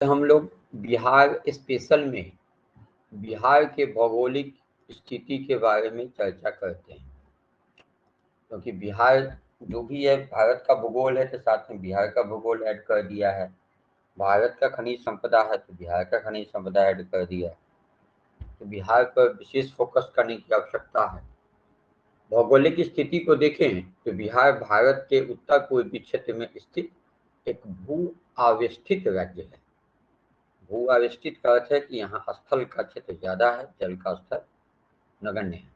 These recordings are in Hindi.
हम लोग बिहार स्पेशल में बिहार के भौगोलिक स्थिति के बारे में चर्चा करते हैं, क्योंकि बिहार जो भी है भारत का भूगोल है तो साथ में बिहार का भूगोल ऐड कर दिया है। भारत का खनिज संपदा है तो बिहार का खनिज संपदा ऐड कर दिया है। तो बिहार पर विशेष फोकस करने की आवश्यकता है। भौगोलिक स्थिति को देखें तो बिहार भारत के उत्तर पूर्वी क्षेत्र में स्थित एक भू आवेष्टित राज्य है। भू आवेष्टित का अर्थ है कि यहाँ स्थल का क्षेत्र ज्यादा है, जल का स्तर नगण्य है।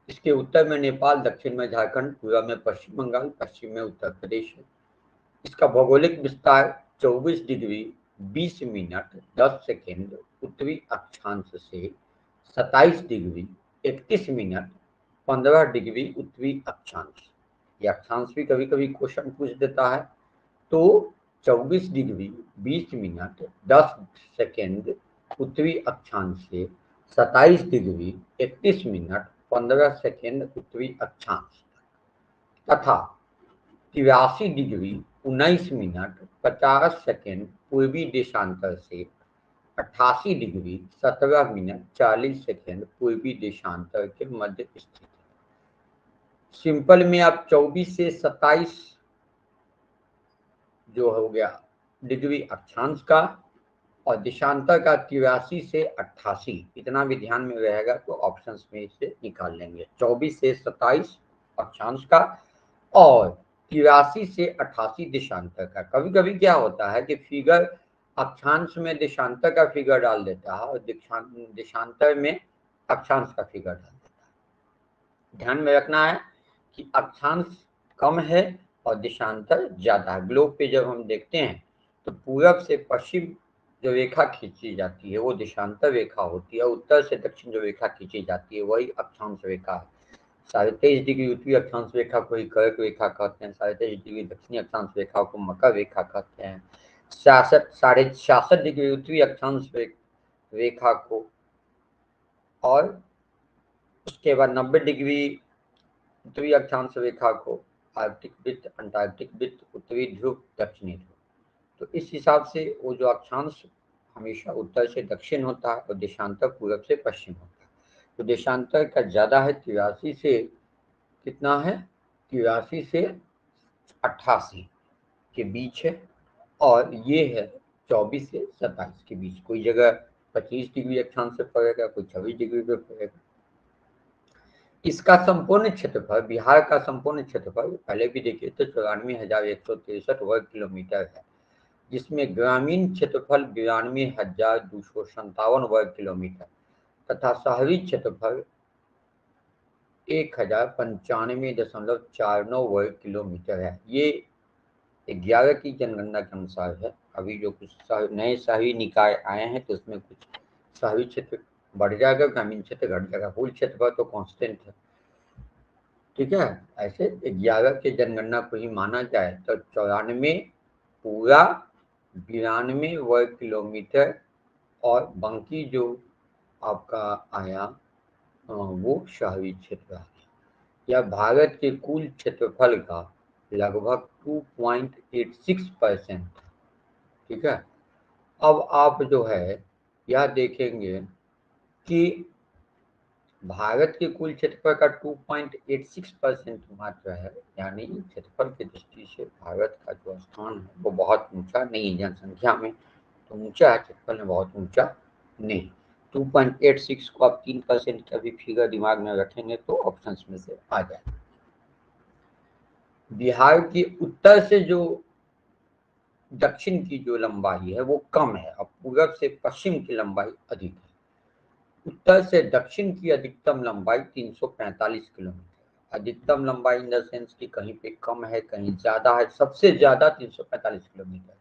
इसके उत्तर में नेपाल, दक्षिण में झारखंड, पूर्व में पश्चिम बंगाल, पश्चिम में उत्तर प्रदेश है। इसका भौगोलिक विस्तार 24 डिग्री 20 मिनट 10 सेकेंड उत्तरी अक्षांश से 27 डिग्री 31 मिनट 15 डिग्री उत्तरी अक्षांश। यह अक्षांश भी कभी कभी क्वेश्चन पूछ देता है। तो 24 डिग्री 20 मिनट 10 सेकेंड उत्तरी अक्षांश से 27 डिग्री 31 मिनट 15 सेकेंड उत्तरी अक्षांश तथा 83 डिग्री 19 मिनट 50 सेकेंड पूर्वी देशांतर से 88 डिग्री 17 मिनट 40 सेकेंड पूर्वी देशांतर के मध्य स्थित है। सिंपल में आप 24 से 27 जो हो गया डिग्री अक्षांश का और देशांतर का 83 से 88, इतना भी ध्यान में रहेगा तो ऑप्शंस में इसे निकाल लेंगे। 24 से 27 अक्षांश का और 83 से 88 देशांतर का। कभी कभी क्या होता है कि फिगर अक्षांश में देशांतर का फिगर डाल देता है और देशांतर में अक्षांश का फिगर डाल देता है। ध्यान में रखना है कि अक्षांश कम है और देशांतर ज्यादा है। ग्लोब पे जब हम देखते हैं तो पूरब से पश्चिम जो रेखा खींची जाती है वो देशांतर रेखा होती है, उत्तर से दक्षिण जो रेखा खींची जाती है वही अक्षांश रेखा है। 23.5 डिग्री उत्तरी अक्षांश रेखा को ही कर्क रेखा कहते हैं, 23.5 डिग्री दक्षिणी अक्षांश रेखा को मकर रेखा कहते हैं, 66 डिग्री उत्तरी अक्षांश रेखा को और उसके बाद 90 डिग्री उत्तरी अक्षांश रेखा को आर्कटिक वृत्त, अंटार्कटिक वृत्त, उत्तरी ध्रुव, दक्षिणी ध्रुव। तो इस हिसाब से वो जो अक्षांश हमेशा उत्तर से दक्षिण होता है और देशांतर पूरब से पश्चिम होता है। तो देशांतर का ज्यादा है, 83 से कितना है, 83 से 88 के बीच है और ये है 24 से 27 के बीच। कोई जगह 25 डिग्री अक्षांश से पड़ेगा, कोई 26 डिग्री पे पड़ेगा। इसका संपूर्ण क्षेत्रफल, बिहार का संपूर्ण क्षेत्रफल पहले भी देखिए तो 94,163 वर्ग किलोमीटर है, जिसमें ग्रामीण क्षेत्रफल 92,257 वर्ग किलोमीटर तथा शहरी क्षेत्रफल 1095.49 वर्ग किलोमीटर है। ये 11 की जनगणना के अनुसार है। अभी जो कुछ नए शहरी निकाय आए हैं तो उसमें कुछ शहरी क्षेत्र बढ़ जाएगा, ग्रामीण क्षेत्र घट जाएगा। कुल क्षेत्रफल तो कांस्टेंट है, ठीक है। ऐसे 11 के जनगणना को ही माना जाए तो 94 पूरा 92 वर्ग किलोमीटर और बाकी जो आपका आया वो शहरी क्षेत्र है। यह भारत के कुल क्षेत्रफल का लगभग 2.86% है, ठीक है। अब आप जो है यह देखेंगे कि भारत के कुल क्षेत्रफल का 2.86% मात्र है, यानी क्षेत्रफल की दृष्टि से भारत का जो स्थान है वो बहुत ऊंचा नहीं है। जनसंख्या में तो ऊंचा है, क्षेत्रफल में बहुत ऊंचा नहीं। 2.86 को आप 3% का भी फिगर दिमाग में रखेंगे तो ऑप्शंस में से आ जाए। बिहार की उत्तर से जो दक्षिण की जो लंबाई है वो कम है और पूरब से पश्चिम की लंबाई अधिक है। उत्तर से दक्षिण की अधिकतम लंबाई 345 किलोमीटर। अधिकतम लंबाई इन द सेंस की कहीं पे कम है, कहीं ज्यादा है, सबसे ज्यादा 345 किलोमीटर।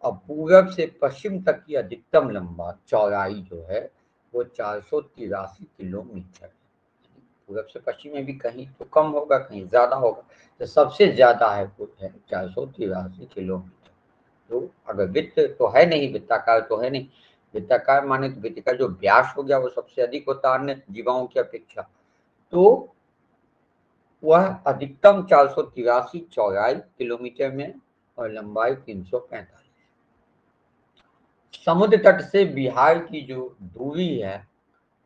और पूरब से पश्चिम तक की अधिकतम लंबा चौड़ाई जो है वो 483 किलोमीटर है। पूरब से पश्चिम में भी कहीं तो कम होगा, कहीं ज्यादा होगा, तो सबसे ज्यादा है वो है 483 किलोमीटर। तो अगर वृत्त तो है नहीं, वृत्ताकार तो है नहीं, वृत्ताकार माने तो वृत्त का जो व्यास हो गया वो सबसे अधिक होता है अन्य जीवाओं की अपेक्षा। तो वह अधिकतम 483 चौड़ाई किलोमीटर में और लंबाई 345। समुद्र तट से बिहार की जो दूरी है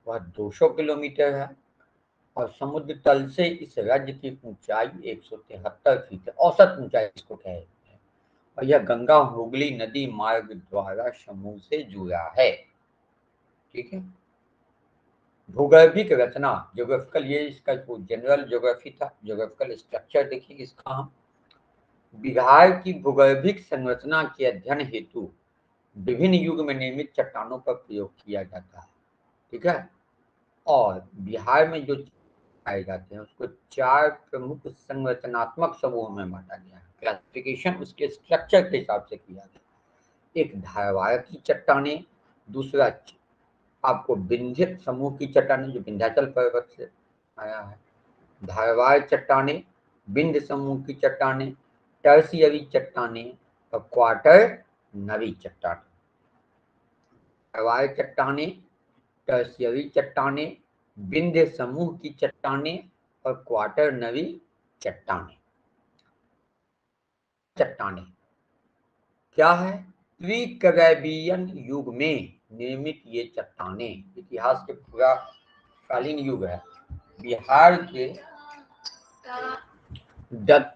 वह 200 किलोमीटर है और समुद्र तल से इस राज्य की ऊंचाई 173 फीट है, औसत ऊंचाई इसको कहते हैं। और यह गंगा हुगली नदी मार्ग द्वारा समूह से जुड़ा है। ठीक है। भूगर्भिक रचना, ज्योग्राफिकल, ये इसका जनरल ज्योग्राफी था। ज्योग्राफिकल स्ट्रक्चर देखिए इसका हम, बिहार की भूगर्भिक संरचना के अध्ययन हेतु विभिन्न युग में निर्मित चट्टानों पर प्रयोग किया जाता है। ठीक है। और बिहार में जो पाए जाते हैं उसको 4 प्रमुख संरचनात्मक समूह में बांटा गया है। क्लासिफिकेशन उसके स्ट्रक्चर के हिसाब से किया गया। एक धारवाड़की चट्टानें, दूसरा आपको विंध्य समूह की चट्टानें जो विंध्याचल पर्वत से आया है, धारवाड़ चट्टानें, विंध्य समूह की चट्टानें, टर्शियरी चट्टानें और क्वार्टर नवी चट्टानें। धारवाड़ चट्टानें, टर्शियरी चट्टानें, विंध्य समूह की चट्टानें और क्वार्टर नवी चट्टानें। चट्टानें क्या है? प्री-कैरेबियन युग में निर्मित ये चट्टानें, इतिहास के पूरा कालीन युग है।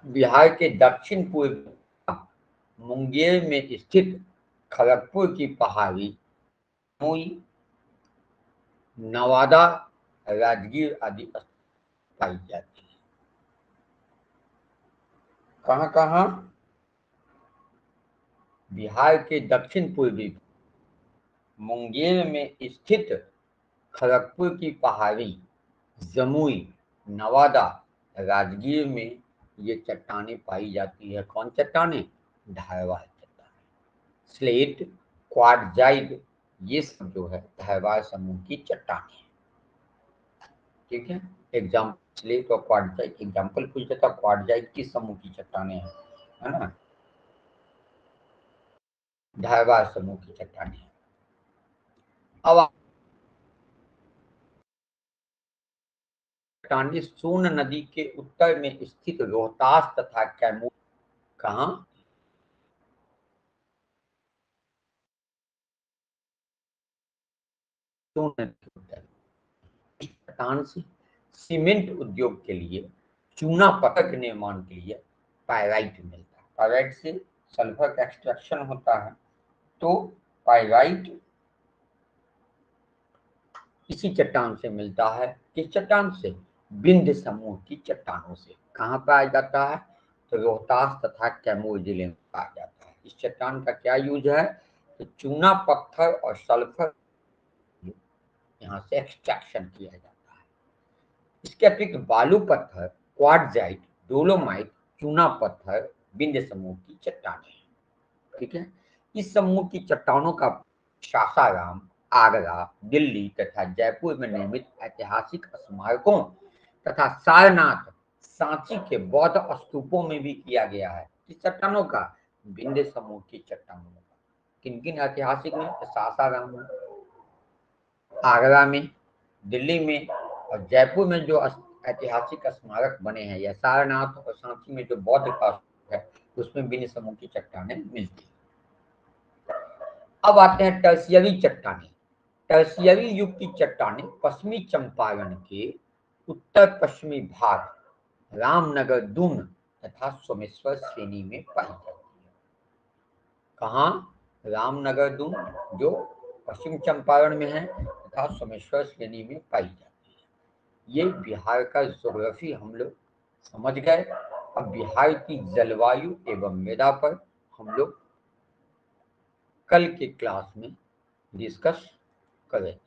बिहार के दक्षिण पूर्व मुंगेर में स्थित खड़गपुर की पहाड़ी, नवादा, राजगीर आदि पाई जाती है। कहाँ कहाँ? बिहार के दक्षिण पूर्वी मुंगेर में स्थित खड़गपुर की पहाड़ी, जमुई, नवादा, राजगीर में ये चट्टानें पाई जाती है। कौन चट्टानें? धारवाड़ चट्टानें। स्लेट, क्वार्टजाइट, ये सब जो है धारवाड़ समूह की चट्टानें। ठीक है। एग्जाम्पल स्लेट और क्वार्टजाइट, एग्जाम्पल पूछ देता, क्वार्टजाइट किस समूह की चट्टानें हैं, है ना? धारवाड़ समूह की चट्टानें। अब चट्टानें सोन नदी के उत्तर में स्थित रोहतास तथा कैमूर। कहाँ? सोन नदी के उत्तर। चट्टान से सीमेंट उद्योग के लिए, चूना पत्थर के निर्माण के लिए पाइराइट मिलता है। पाइराइट से सल्फर का एक्सट्रैक्शन होता है। तो पाइराइट इसी चट्टान से मिलता है। किस चट्टान से? विंध्य समूह की चट्टानों से। कहाँ पाया जाता है? तो रोहतास तथा कैमूर जिले में पाया जाता है। इस चट्टान का क्या यूज है? तो चूना पत्थर और सल्फर यहाँ से एक्सट्रैक्शन किया जाता है। इसके अतिरिक्त बालू पत्थर, क्वार्टजाइट, डोलोमाइट, चूना पत्थर विंध्य समूह की चट्टानें। ठीक है। इस समूह की चट्टानों का सासाराम, आगरा, दिल्ली तथा जयपुर में निर्मित ऐतिहासिक स्मारकों तथा सारनाथ, सांची के बौद्ध स्तूपों में भी किया गया है। इस चट्टानों का? विंध्य समूह की चट्टानों का। किन किन ऐतिहासिक में? सासाराम में, आगरा में, दिल्ली में और जयपुर में जो ऐतिहासिक स्मारक बने हैं, या सारनाथ और सांची में जो बौद्ध का है, उसमें विंध्य समूह की चट्टानें मिलती हैं। अब आते हैं टर्शियरी चट्टानें। टर्शियरी युग की चट्टानें पश्चिमी चंपारण के उत्तर पश्चिमी भाग, रामनगर, दून तथा सोमेश्वर श्रेणी में पाई जाती है। कहाँ? रामनगर, दून जो पश्चिम चंपारण में है तथा सोमेश्वर श्रेणी में पाई जाती है। ये बिहार का ज्योग्राफी हम लोग समझ गए। अब बिहार की जलवायु एवं मृदा पर हम लोग कल के क्लास में डिस्कस करें।